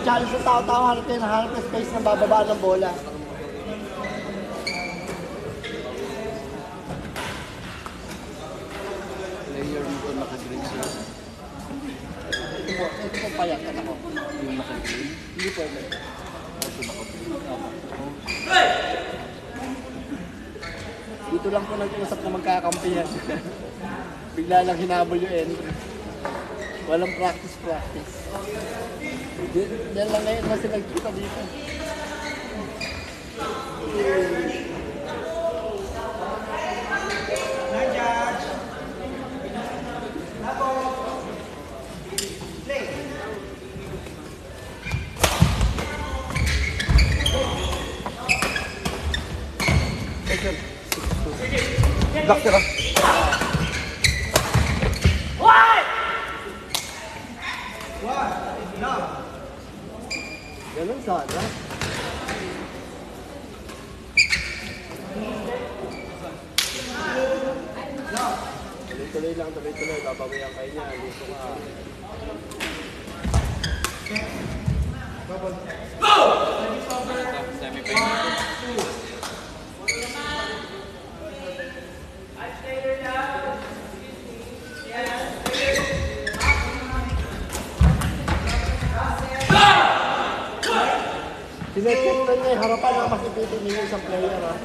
challenge ng tao-tao, hanap ng space na bababa ng bola. Player mo ito naka-green siya. Ito po payat, ako. Yung naka-green? Hindi po ito. Ito naka-green. Dito lang po nag-uusap na magkakampihan. Bigla lang hinabol yung entry. Walang practice. Yan lang ngayon kasi nagkita dito. Block tira. Ganun sana. Tuloy-tuloy lang, tuloy-tuloy. Babawihan kayo niya. Dito ka. Sinecheck na niya, harapan na masipitin niya isang player, ha?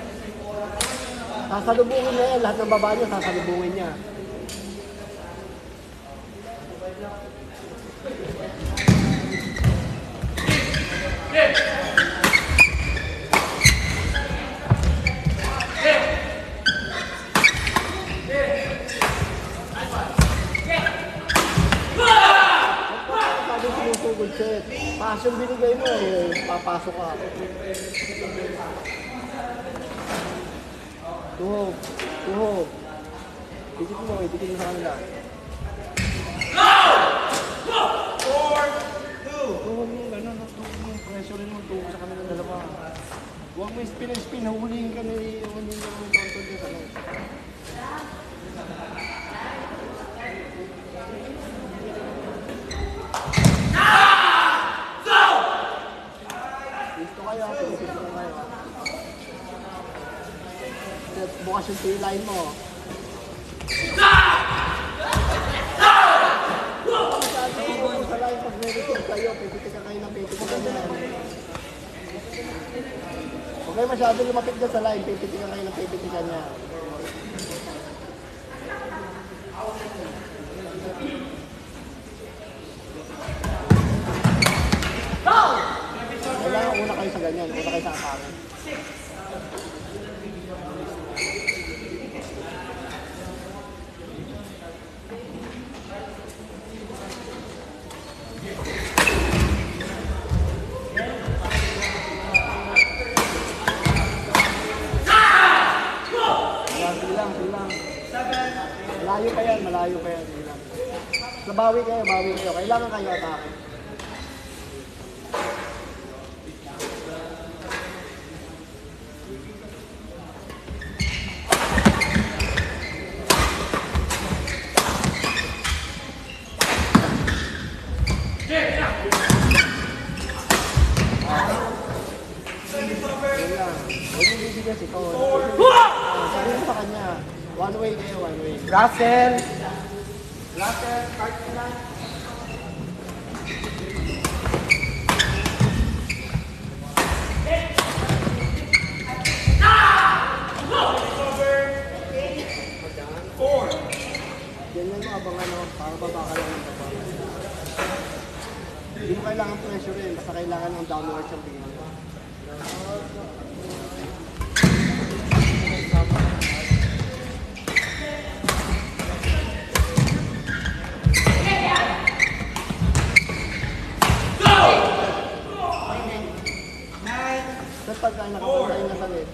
Sasalubungin niya yan, lahat ng baba niya, sasalubungin niya. Pass yung binigay mo papasok ka. Tuhog. Dikit mo sa kanila. Tuhog mo, gano'n. Pressure mo, tuhog sa kanila dalawa. Huwag mo spin, huhulihin ka ni Tonton yung ano. Bukas yung T-line mo. Sa line, pag may-receive kayo, pipitikan kayo ng pipitikan nila. Huwag kayo masyado lumapit dyan sa line, pipitikan kayo ng pipitikan niya. Kailangan una kayo sa ganyan, una kayo sa akara. Malayo pa yan. So, bawi kayo. Kailangan kayo atake. Huwag yung bibigyan si Ton. Sabi mo sa kanya. One way kayo, one way. Russell, start na. Ganyan mo abangan para babaka lang ng baba. Hindi mo kailangan pressure rin, basta kailangan ng downward siyang tingin. Pagka nakapagkain na salit,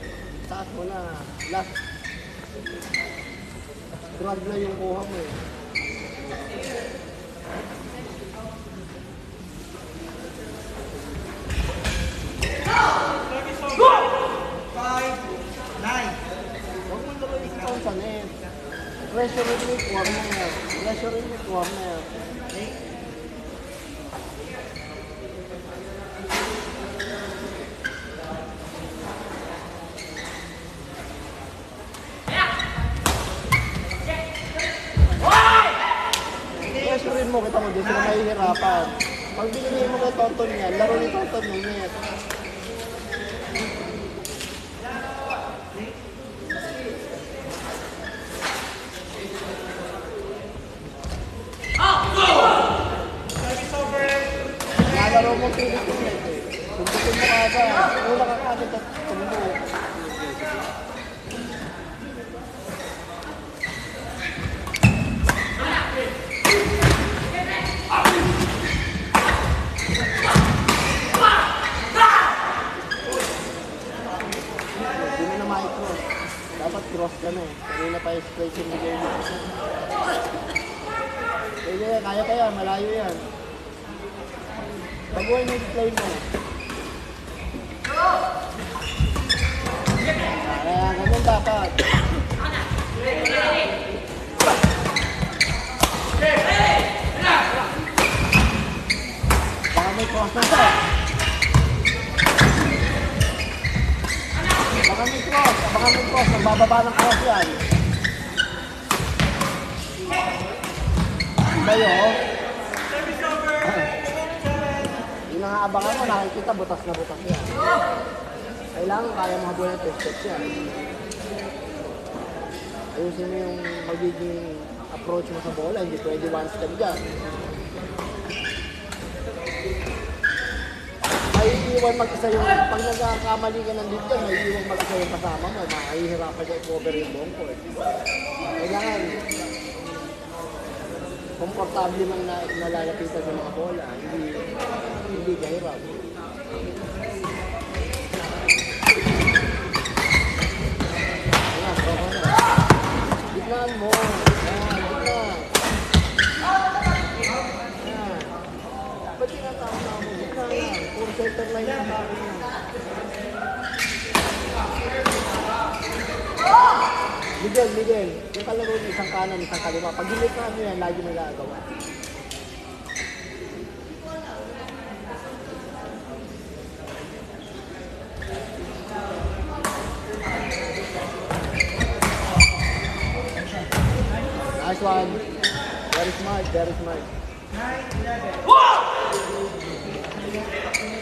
taas mo na, last drag na yung kuha mo eh. Huwag mo tuloy ikaw sa net. Pressure limit, warmer. Pressure limit, warmer. mahihirapan. Pag binigay mo kay Tonton yan, laro ni Tonton yung net. Nalaro mo pilit yung net eh. Sundukin mo kagad. Una ka kagad at tumbo. Hindi mo na ma-cross. Dapat cross ka na eh. Kanina pa yung straight yung bigay mo. Kaya, malayo yan. Pag-uwi mo yung play mo. Kaya, ganun dapat. Baka may cross na siya. Baka may cross. Nagbababa ng cross yan. Bayo. Yung nakaabangan mo, nakikita, butas na butas yan. Kailangan kaya mga buwan ng two-steps yan. Ayusin mo yung magiging approach mo sa bola, hindi pwede one step dyan. May iiwan mag-isa yung, pag nagkakamali ka ng dito, may iiwan mag-isa yung kasama mo, mahihirapan ka i-cover yung buong court. Kailangan, komportable man na nalalapitan ng mga bola, hindi gahirap. Ayan, tropa na. Gitnaan mo. Ayan, gitna. Ayan. Ba't tinatama mo? Gitna yan. Puro center line ang bakit mo. Miguel, yung kalaro niya isang kanan, isang kaliwa. Pag gilitaan nyo yan, lagi may gagawa. Nice one. Very smart.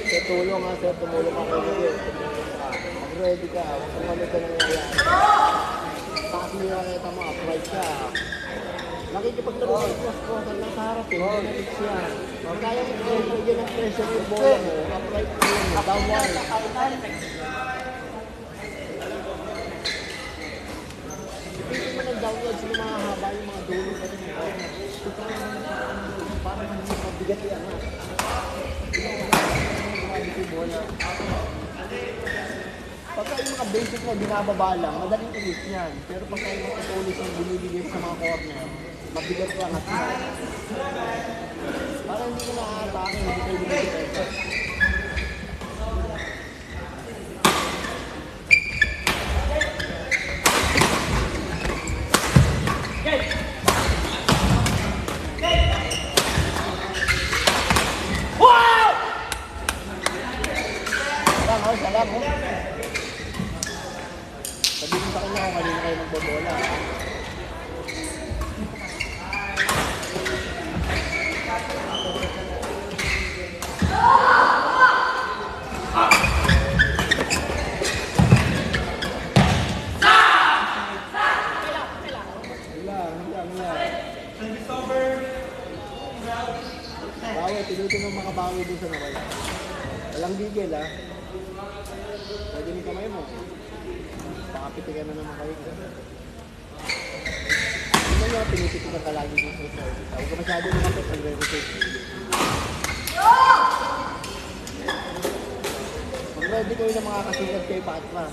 Sir, tulong ha, sir. Tumulong ako Miguel. Mag-ready ka. Huwag kang ano ka nangyayari. Kasi nila nakita mo, upright siya. Nakikipaglaro ka, cross-crossan lang sa harap eh. Mix yan. Kaya mo bigyan ng pressure yung bola mo. Upright mo yun, downward. Ipigil mo ng downward, sila mga haba yung mga dulo pa rin. Parang hindi mabigat yan ha. Gumabit yung bola. Pagka yung mga basic na binababa lang, madaling ulit yan. Pero pagka yung mga tulis yung binibigay sa mga corner, mabigat lang at yan. Parang hindi ko nakakatake, hindi kayo binibigay. Salam mo. Sabihin sa kanya kung kanina kayo magbobola. Bawi, pinutin mo makabawi dun sa nawala. Walang gigil ha. Pwede yung kamay mo. Baka pitigan na naman kayo. Hindi mo nga pinipitigan ka lagi dito sa service. Huwag ka masyado lumapit ang re-rotate. Mag-ready kayo ng mga kasunod kay Patra.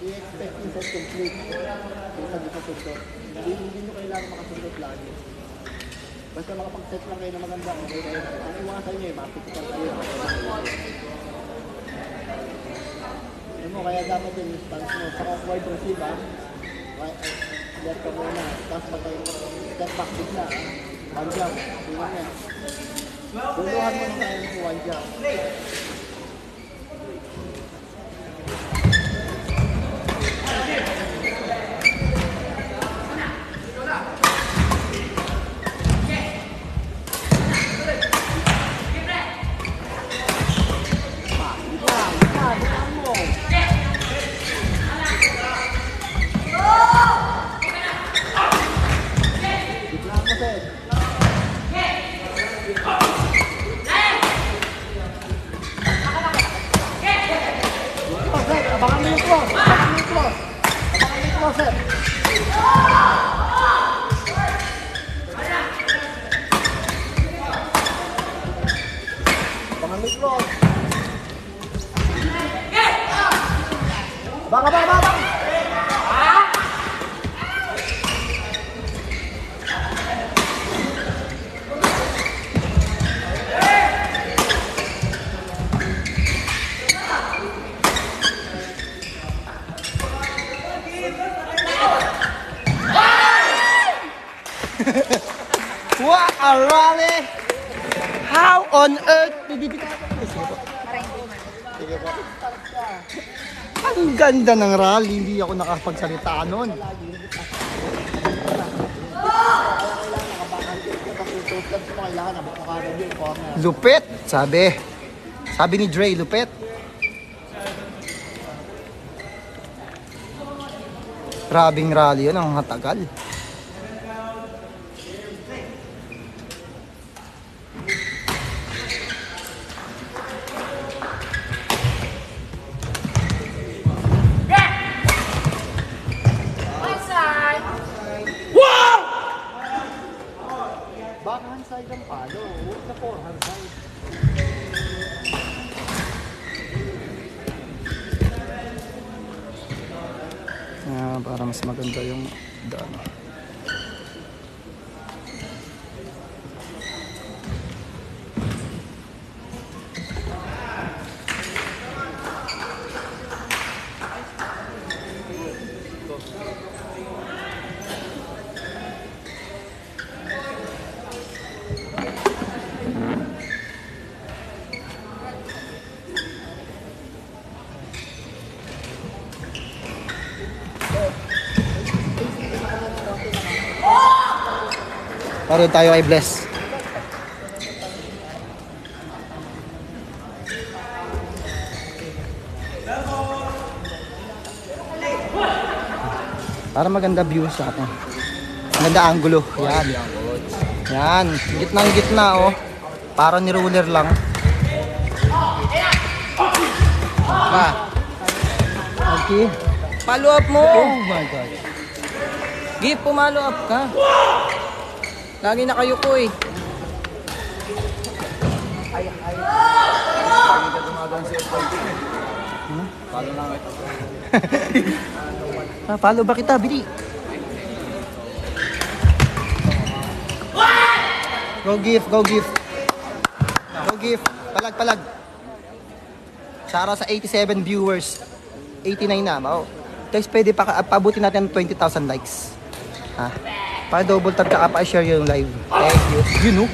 I-expect yung set complete. Yung pag-isasundot. Hindi nyo kailangan makasundot lagi. Basta makapag-set lang kayo na maganda. Okay kayo. Ang iwasan nyo mapitikan kayo. Ano mo, kaya dapat yung stance mo. Sa wide receive let ka muna. Tapos pag kayo step back bigla. One jump. Tingnan yan. Tuluhan mo na tayo ng one dyan. Abangan mo yung cross. Abangan mo yung cross. Abangan mo yung cross, sir. Abangan mo yung cross. Bang! What a rally! How on earth did it happen? Sige po. Ang ganda ng rally, hindi ako nakapagsalita nun. Lupit, sabi. Sabi ni Dre, lupit. Grabing rally yun, ang hatagal. Backhand side ang palo. Huwag na forehand side. Para mas maganda yung daan. Paroon tayo kay Bless. Para maganda view sa atin. Maganda angulo. Yan. Yan. Gitna oh. Para ni ruler lang. Pa. Okay. Follow up mo. Oh my God. Gip, pumalo up ka. Lagi na kayo ko eh. Paano lang ito? Follow ba kita, Bili? Go gift. Go gift. Palag. Para sa 87 viewers. 89 na. Oh. Guys, pwede pabuti natin 20,000 likes. Ha? Pa-double tap ka pa-share yung live. Thank you. You know?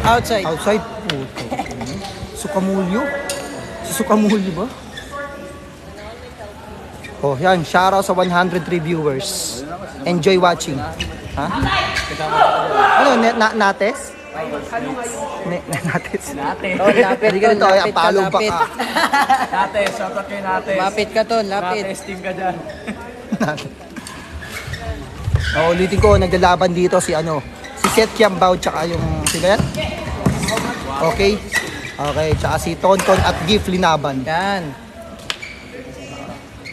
Outside. Outside. Sukamulyo. Sukamulyo ba? Oh, yan. Shoutout sa 103 viewers. Enjoy watching. Ha? Ano? Nates? Nates? Lapit. Hindi ka nito. Ay, palong pa ka. Nates, shoutout kay Nates. Lapit ka to, lapit. Nates, team ka dyan. Ulitin ko, naglalaban dito si Seth Kiambao tsaka yung sino yan? Okay. Tsaka si Tonton at Gif Linaban. Yan.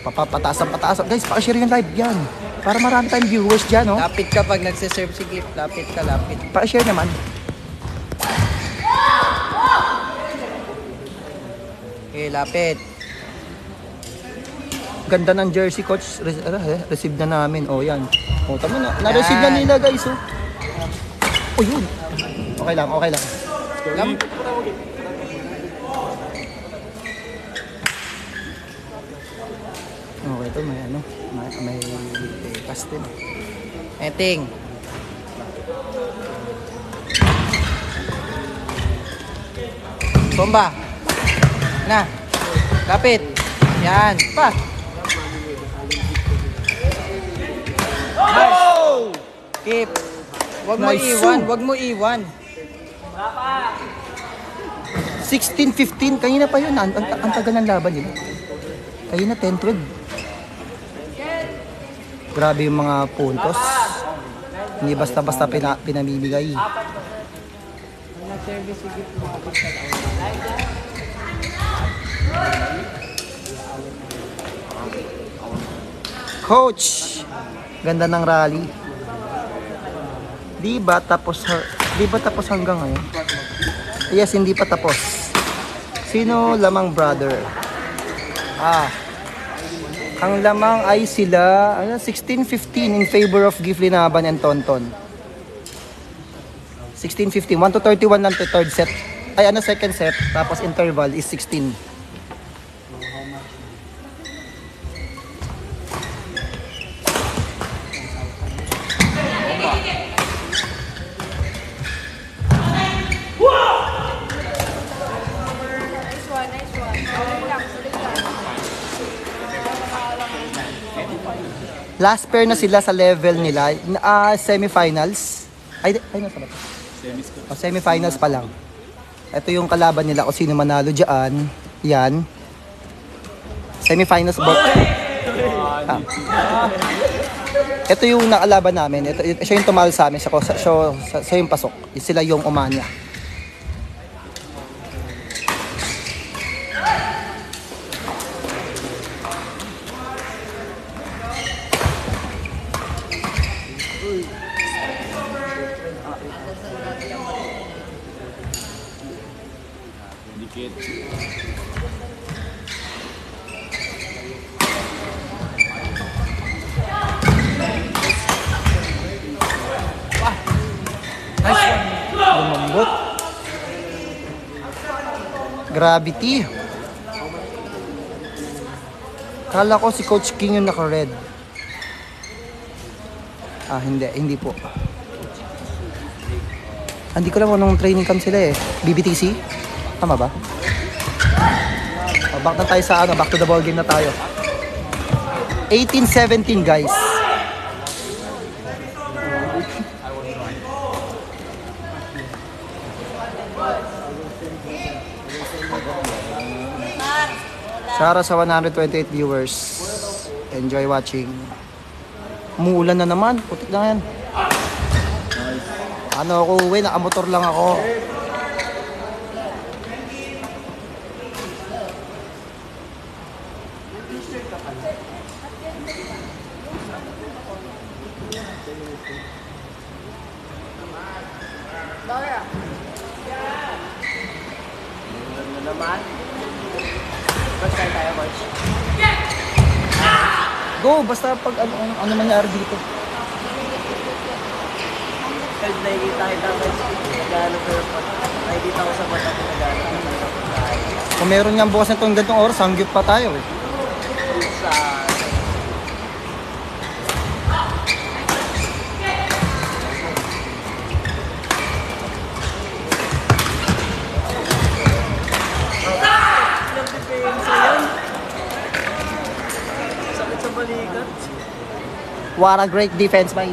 Papapatasan. Guys, pakishare yung live yan. Para marami tayong viewers dyan, no? Lapit ka pag nagsiserve si Gip. Lapit ka, lapit. Pakishare naman. Okay, lapit. Ganda ng jersey, coach. Receive na namin. Oh, yan. Oh, tama na. Na-receive na nila, guys, oh. Oh, yun. Okay lang. Okay, ito may pass din. Eting. Bomba. Na. Kapit. Yan. Pa. Nice. Keep. Wag mo Nice. iwan. Wag mo iwan. 16-15. Kanina pa yun. Ang tagal ng laban yun. Kanina 10-12. Grabe yung mga puntos. Hindi basta-basta pinamimigay. Coach! Ganda ng rally. Di ba tapos hanggang ngayon? Yes, hindi pa tapos. Sino lamang brother? Ang lamang ay sila 16-15 in favor of Gift Linaban and Tonton. 16-15. 1-31 lang to third set. Ay second set. Tapos interval is 16. Last pair na sila sa level nila, semifinals. Nasa ba ito? Semifinals pa lang. Ito yung kalaban nila kung sino manalo dyan. Yan. Semifinals both. Ito yung nakalaban namin. Siya yung tumalo sa amin. Siya yung pasok. Sila yung umanya. Lumambot. Gravity. Kala ko si Coach King yung naka-red. Hindi po. Hindi ko lang anong training camp sila eh. BBTC? Tama ba? Back na tayo sa back to the ball game na tayo. 18-17 guys. Shara sa 128 viewers. Enjoy watching. Umuulan na naman. Putik na yan. Ako uwi? Nakamotor lang ako. Go, basta pag ano mangyari dito. Kahit nakikita kita nag-ano pero pag nakikita ko sa mata ko nag-ano. Kung meron nga bukas na itong gantong oras, hangyop pa tayo eh. Sa... Ilang depensa yan? Sakit sa balikat. What a great defense by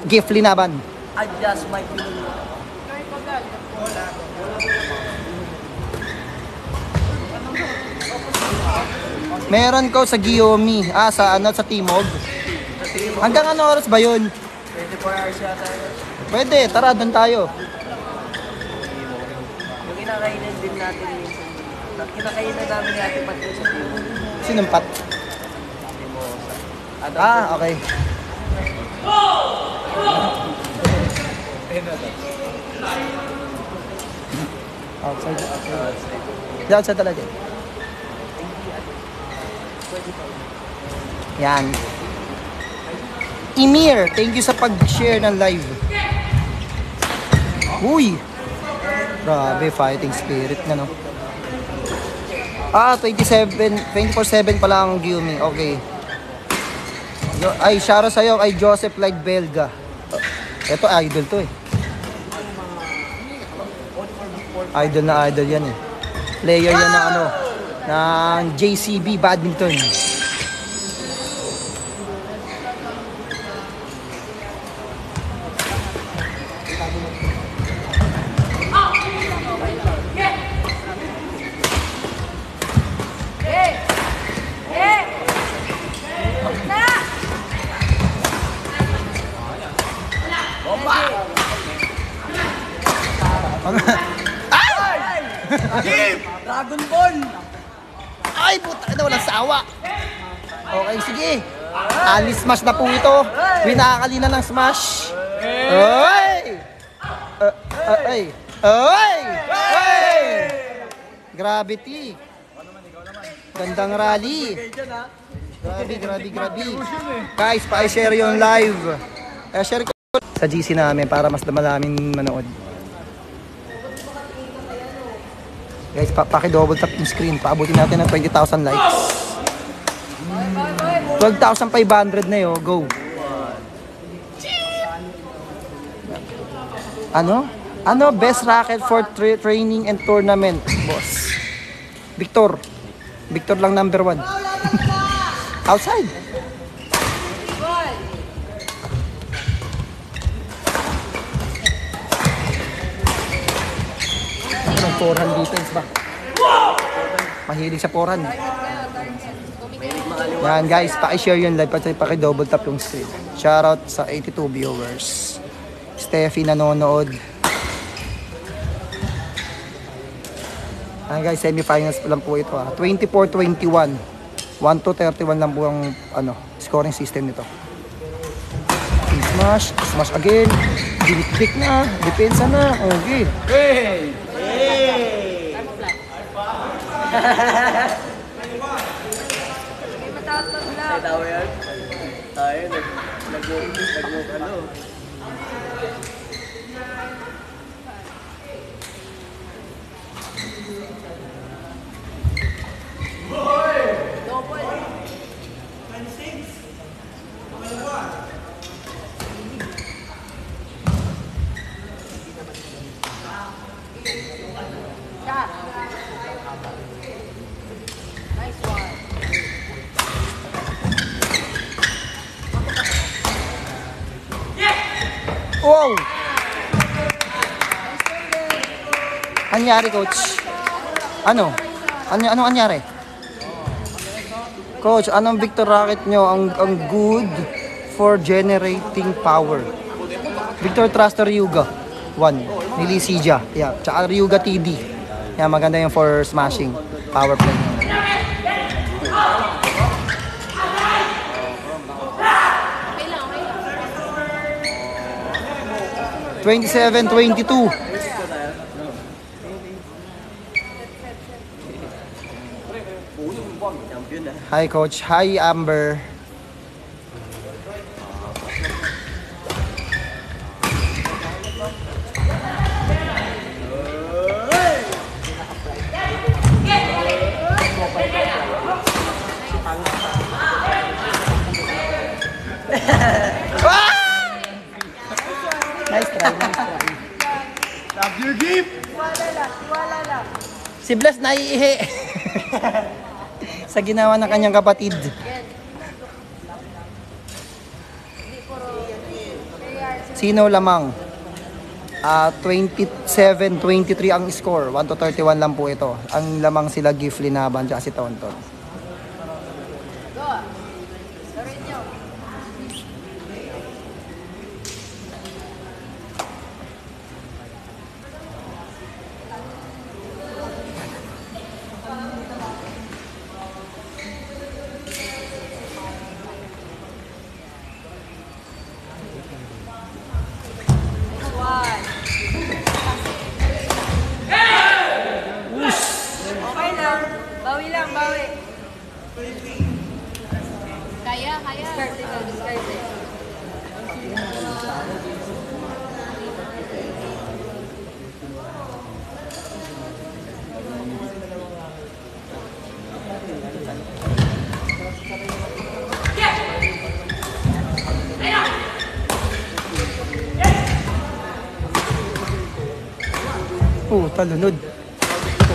Gift Linaban. Adjust my feeling. Meron ko sa Giyomi. Sa Timog. Hanggang ano oras ba yun? 24 hours yata. Pwede, tara, doon tayo. Yung kinakainan din natin minsan. Kinakainan namin ni Ate Pat sa Timog. Sinong Pat? Okay. Outside. Outside talaga. Yan. Emir, thank you sa pag-share ng live. Uy! Grabe, fighting spirit na no. 24/7 pala ang Giyomi. Okay. Ay, shoutout sa'yo kay Joseph Like Belga. Ito, idol to eh. Idol na idol yan eh. Player yan ng ano, ng JCB Badminton. Dragon Ball! Ay, puta na, walang sawa. Okay, sige. Ali smash na po ito. Winakalina ng smash. Oy! Ay! Oy! Oy! Gravity. Gandang rally. Grabe. Guys, pa-share yung live. Share ko sa GC namin para mas maraming manood. Guys, paki-double tap yung screen. Paabutin natin ng 20,000 likes. 12,500 na yun. Go. Ano? Ano best racket for training and tournament, boss? Victor. Victor lang number 1. Outside. Forehand defense ba? Mahilig sa forehand. Yan guys, paki-share yung live pati paki-double tap yung screen. Shoutout sa 82 viewers. Steffi nanonood. Ayan guys, semifinals pa lang po ito ha. 24-21. 1-31 lang po ang scoring system nito. Smash, smash again. Dinik-dik na, depensa na. Okay. Hey! Ay, tawa yan. Tayo, ano. Wow! Anyari, coach? Ano anyari? Coach, anong Victor racket nyo ang good for generating power? Victor Thruster Ryuga 1, ni Lisija. Yeah, tsaka Ryuga TD. Yeah, maganda yung for smashing power play. 27-22. Hi coach, hi Amber. Nice try. Love you, Gip! Si Bless naiihi. Sa ginawa ng kanyang kapatid. Sino lamang? 27-23 ang score. 1-31 lang po ito. Ang lamang sila Gift Linaban at si Tonton. Bawi lang, bawi. Kaya. Discard. Talunod.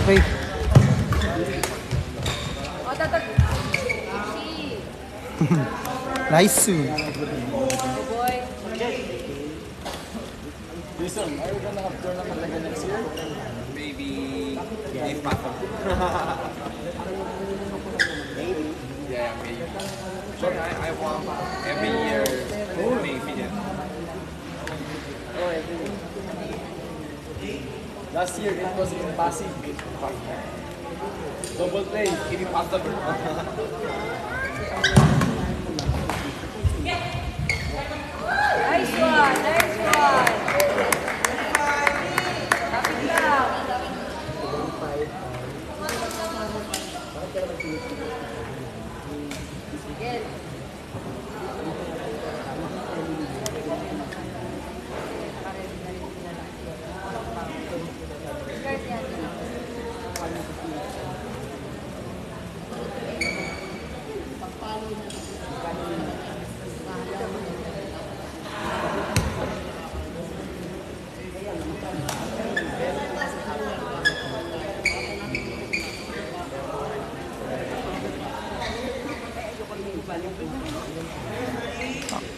Okay. O, tatag. Si. Nice. Oh, boy. Maybe if possible. Maybe. Yeah, maybe. But I want every year maybe. Yeah. Last year, it was in Pasig. Double play, if possible. Nice one. Nice one. Kapit lang. Sige. Skirt yan.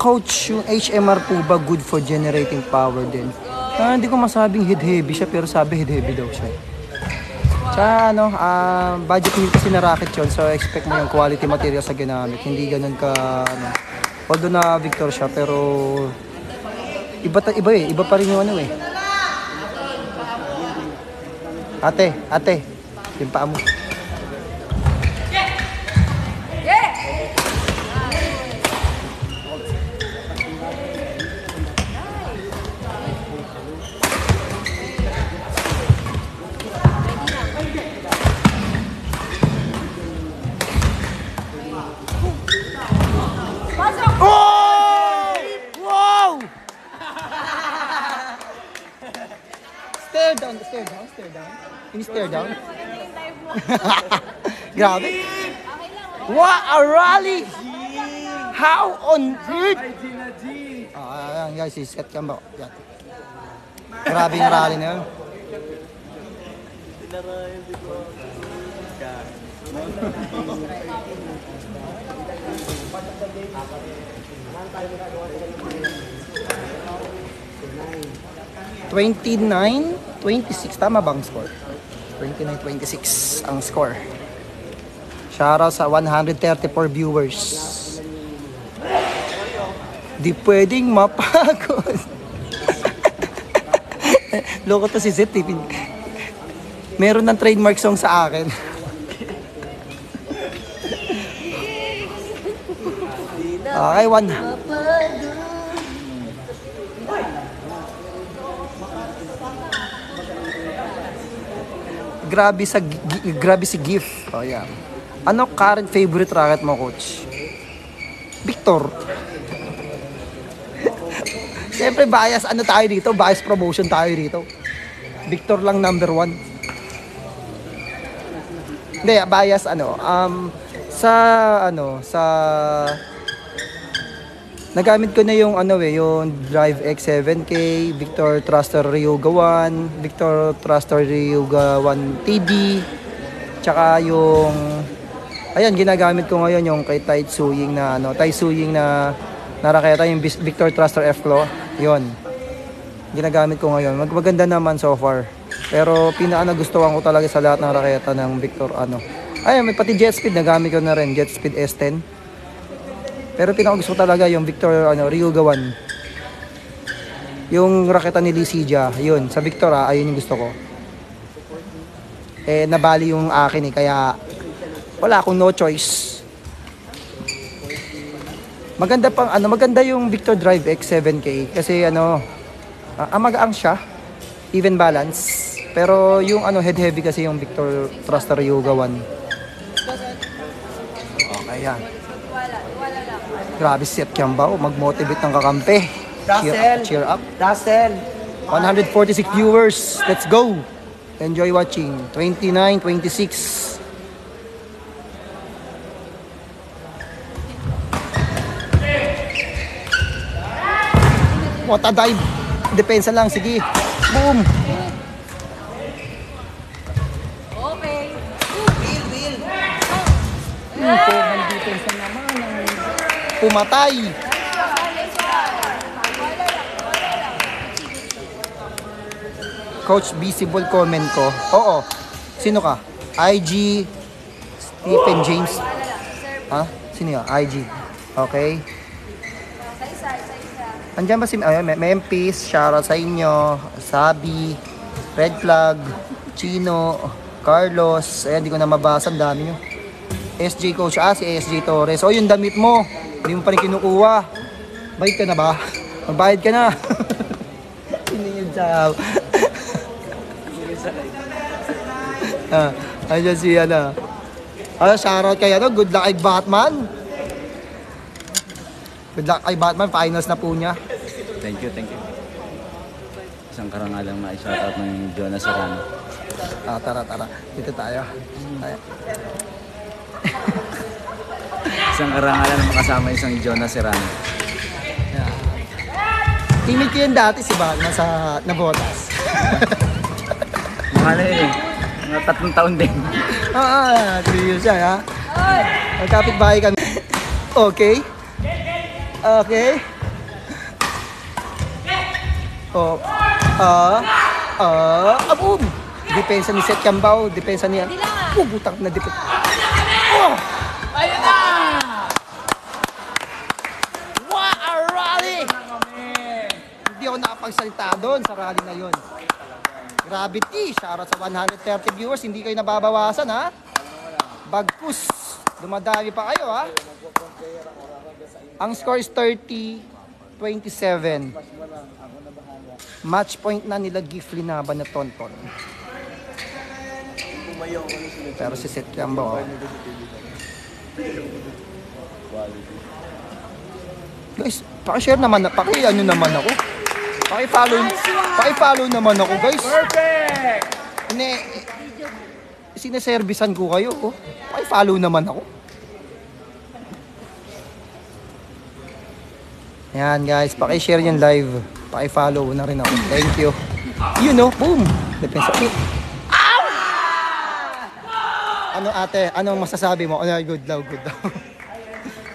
Coach, yung HMR po ba good for generating power din? Hindi ko masabing head-heavy siya, pero sabi head-heavy daw siya. Tsaka budget meal kasi na racket yun, so expect mo yung quality material sa ginamit. Hindi ganun ka, although na Victor siya, pero iba pa rin yung ano eh. Ate, yung paa mo. Oh! Wow! Stare down. Ini stare down. Grabe. What a rally! How on earth? Ayan guys, set cam ba? Yan. Grabe yung rally na yun. 29-26, tama bang score? 29-26 ang score. Shoutout sa 134 viewers. Di pwedeng mapagod. Loko to si Zet. Meron ng trademark song sa akin. Okay, one. Grabe si GIF. Oh, yeah. Ano current favorite racket mo, coach? Victor. Siyempre bias tayo dito, bias promotion tayo dito. Victor lang number 1. Hindi, bias sa nagamit ko na yung yung Drive X7K, Victor Thruster Ryuga 1, Victor Thruster Ryuga 1 TD, tsaka yung ginagamit ko ngayon yung kay Tai Tsuying na raketa, yung Victor Thruster F-Claw. Yun. Ginagamit ko ngayon. Maganda naman so far. Pero gustuhan ko talaga sa lahat ng raketa ng Victor may pati Jet Speed nagamit ko na rin, Jet Speed S10. Pero pinakagusto talaga yung Victor Ryuga 1. Yung raketa ni Lee Sija, yun. Sa Victor ayun yung gusto ko. Nabali yung akin kaya wala akong no choice. Maganda yung Victor Drive X7K kasi magaang siya, even balance. Pero yung head heavy kasi yung Victor Thruster Ryuga 1. Okay, yan. Grabe si Seth Kiambao, mag-motivate ng kakampi. Cheer up. Russell. 146 viewers. Let's go. Enjoy watching. 29-26. What a dive. Depensa lang. Sige. Boom. pumatay. Coach, visible comment ko. Oo. Sino ka? IG Stephen James. Ha? Sino yun? IG. Okay. Andiyan ba si Memphis? Shoutout sa inyo. Sabi. Red Flag. Chino. Carlos. Ayan, hindi ko na mabasa. Ang dami nyo. SJ Coach. Si SJ Torres. O, yung damit mo. Hindi mo pa rin kinukuha. Bayad ka na ba? Magbayad ka na. Piningin sa... Ayan si shoutout kay good luck kay Batman. Good luck kay Batman, finals na po niya. Thank you. Isang karangalang ma-shoutout ng Jonas Serrano. Tara. Dito tayo. Isang karangalan na makasama isang Jonas Serrano. Teammate ko yun dati si Batman sa Nabotas. Mahal na yun eh. Mga 3 taon din. Serious siya ha. Magkapit bahay kami. Okay. Boom! Depensa ni Seth Cambao, depensa niya. Butang na depensa. Ayun na! What a rally! Hindi ako nakapagsalita doon sa rally na yun. Gravity, shoutout sa 130 viewers, hindi kayo nababawasan ha. Bagkus, dumadami pa kayo ha. Ang score is 30-27. Match point na nila Gift Linaban na Tonton. Pero si Seth Cambao. Guys, paki-share naman, paki-ano naman ako. Paki-follow naman ako, guys. Perfect! Sineservisan ko kayo, oh. Paki-follow naman ako. Yan, guys. Paki-share yung live. Paki-follow na rin ako. Thank you. You know, boom! Depensa. Ow! Ano ate? Ano masasabi mo? Ano, good daw.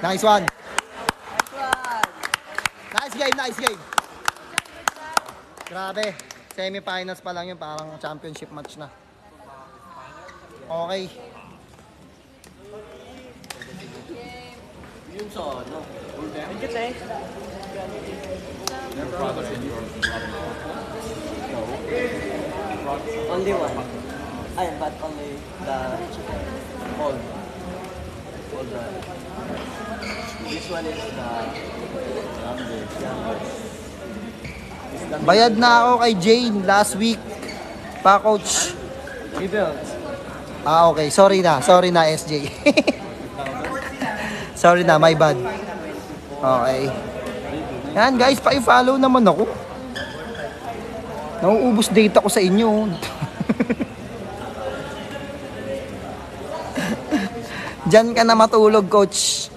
Nice one. Nice game. Grabe. Semi-finals pa lang yun. Parang championship match na. Okay. Yung sa ano? Thank you, thanks. Only one. But only the old. This one is the Bayad na ako kay Jane last week. Pa, coach. Okay. Sorry na, SJ. Sorry na, my bad. Okay. Yan, guys, pa-follow naman ako. Nauubos data ko sa inyo. Diyan ka na matulog, coach.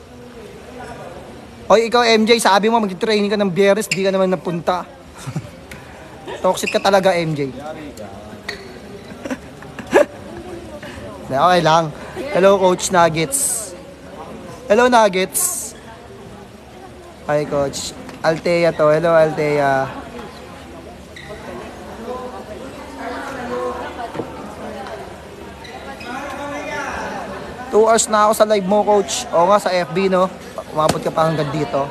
Hoy, ikaw, MJ, sabi mo mag-training ka ng Biyernes, di ka naman napunta. Toxic ka talaga, MJ. Okay lang. Hello, Coach Nuggets. Hello, Nuggets. Hi, Coach. Althea to. Hello, Althea. Two hours na ako sa live mo, Coach. O nga, sa FB, no? Umabot ka pa hanggang dito.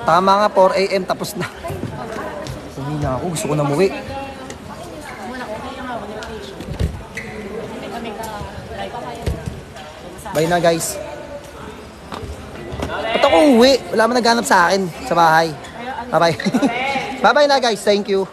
Tama nga, 4 AM tapos na. Uwi na ako, gusto ko na umuwi. Bye na, guys. Ba't ako uwi? Wala man naghanap sa akin sa bahay. Bye-bye. Bye-bye na, guys. Thank you.